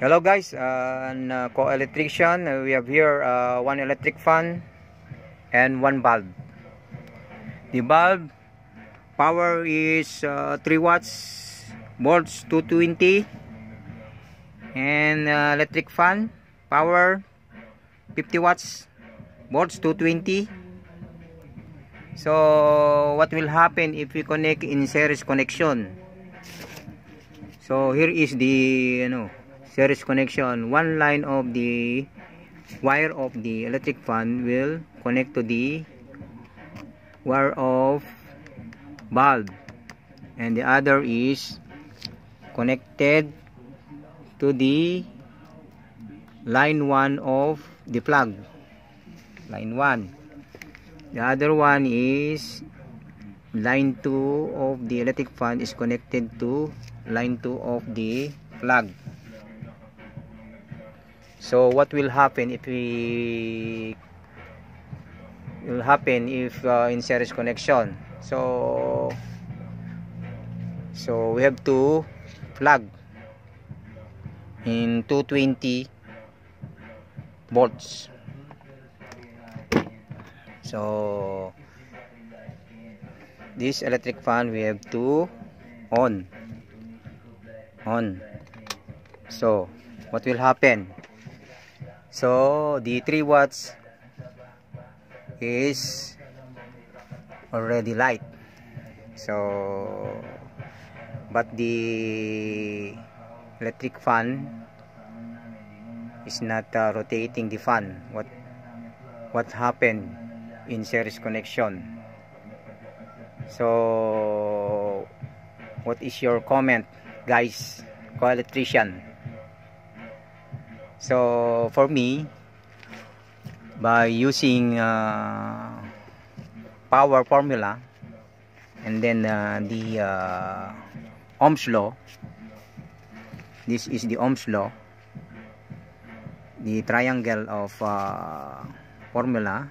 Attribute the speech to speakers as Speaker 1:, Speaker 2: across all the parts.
Speaker 1: Hello guys, co-electrician. We have here one electric fan and one bulb. The bulb power is 3 watts, volts 220, and electric fan power 50 watts, volts 220. So what will happen if we connect in series connection? So here is the series connection. One line of the wire of the electric fan will connect to the wire of bulb, and the other is connected to the line 1 of the plug, line 1. The other one is line 2 of the electric fan is connected to line 2 of the plug. So what will happen if in series connection? So we have to plug in 220 volts. So this electric fan we have to on. So what will happen? So the 3 watts is already light. So but the electric fan is not rotating the fan. What happened in series connection? So what is your comment, guys, co-electrician? So for me, by using power formula and then the Ohm's law, this is the Ohm's law, the triangle of formula,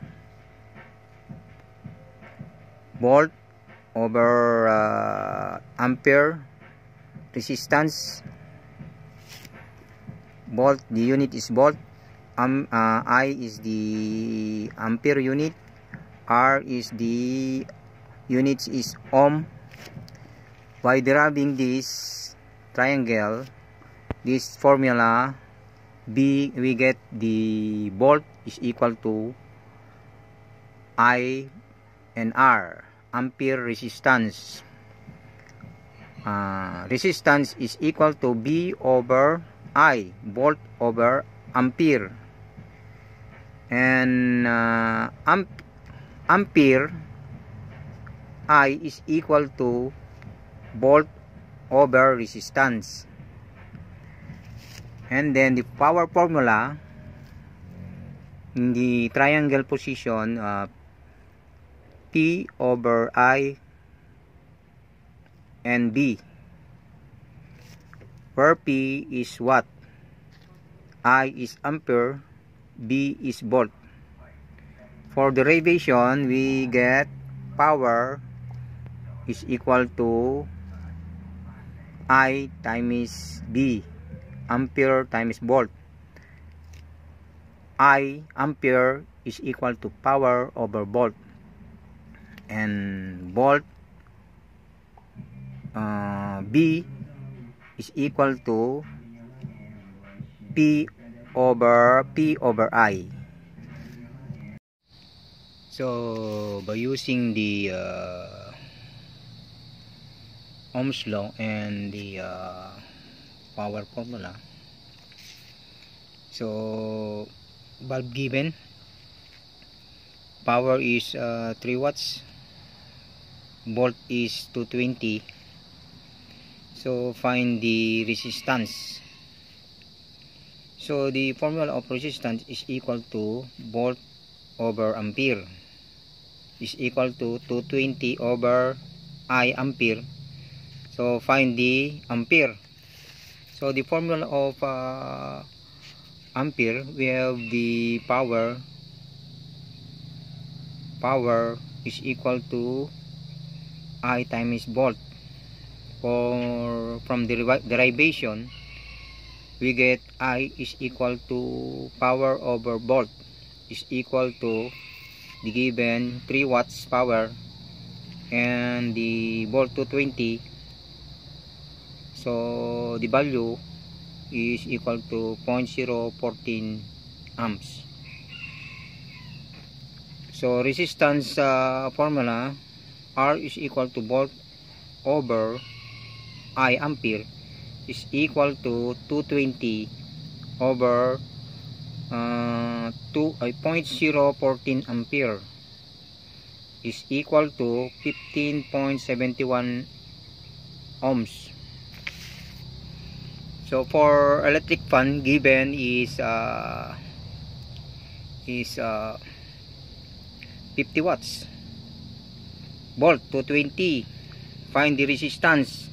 Speaker 1: volt over ampere resistance. Volt, the unit is volt, I is the ampere unit, R is the units is ohm. By deriving this triangle, this formula B, we get the volt is equal to I and R, ampere resistance. Resistance is equal to B over I, volt over ampere, and ampere I is equal to volt over resistance. And then the power formula in the triangle position, P over I and B, where P is watt, I is ampere, B is volt. For derivation, we get power is equal to I times B, ampere times volt. I, ampere, is equal to power over volt, and volt, B is equal to P over I. So by using the Ohm's law and the power formula, so bulb given, power is 3 watts, volt is 220. So find the resistance. So the formula of resistance is equal to volt over ampere is equal to 220 over I, ampere. So find the ampere. So the formula of ampere, we have the power is equal to I times volt. From derivation, we get I is equal to power over volt is equal to the given 3 watts power and the volt 220. So the value is equal to 0.014 amps. So resistance formula, R is equal to volt over I ampere is equal to 220 over 0.014 ampere is equal to 15.71 ohms. So for electric fan, given is 50 watts, volt 220. Find the resistance.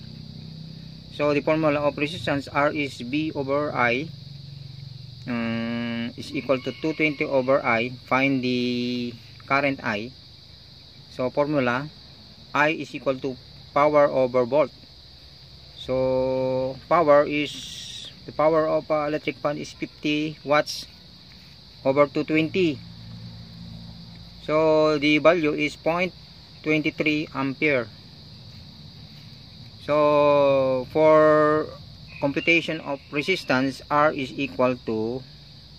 Speaker 1: So the formula of resistance, R is B over I is equal to 220 over I. Find the current I. So formula, I is equal to power over volt. So power is, the power of electric fan is 50 watts over 220. So the value is 0.23 ampere. So for computation of resistance, R is equal to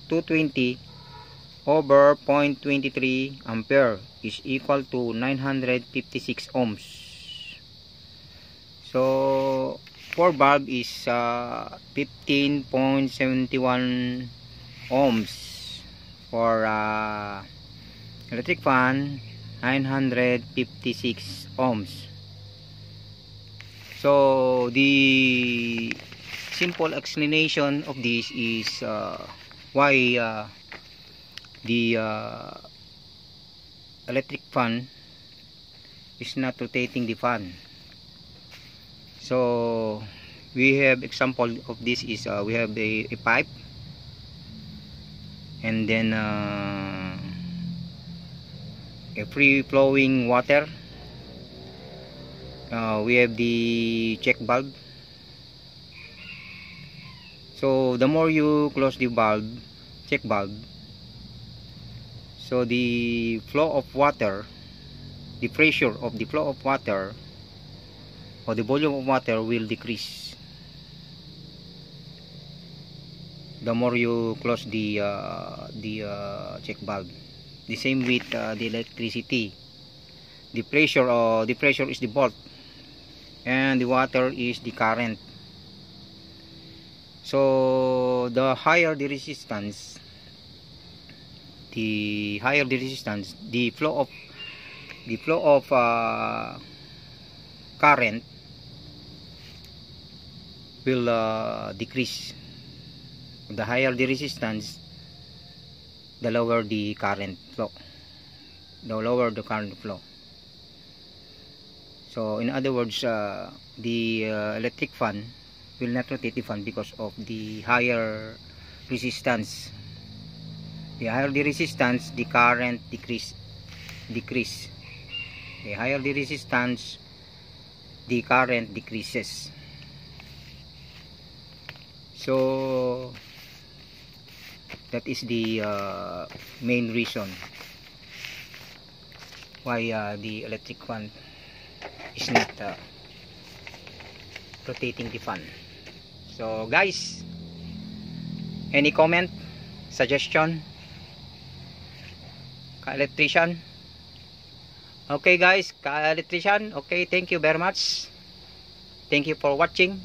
Speaker 1: 220 over 0.23 ampere is equal to 956 ohms. So for bulb is 15.71 ohms. For electric fan, 956 ohms. So the simple explanation of this is why the electric fan is not rotating the fan. So we have example of this is we have a pipe, and then a free flowing water. We have the check valve. So the more you close the valve, check valve, so the flow of water, the pressure of the flow of water or the volume of water will decrease the more you close the check valve. The same with the electricity. The pressure is the volt and the water is the current. So the higher the resistance, the flow of current will decrease. The higher the resistance, the lower the current flow, the lower the current flow. So in other words, the electric fan will not rotate the fan because of the higher resistance. The higher the resistance, the current decrease. The higher the resistance, the current decreases. So that is the main reason why the electric fan is not rotating the fan. So guys, any comment, suggestion, ka-electrician? Okay guys, ka-electrician, okay, thank you very much. Thank you for watching.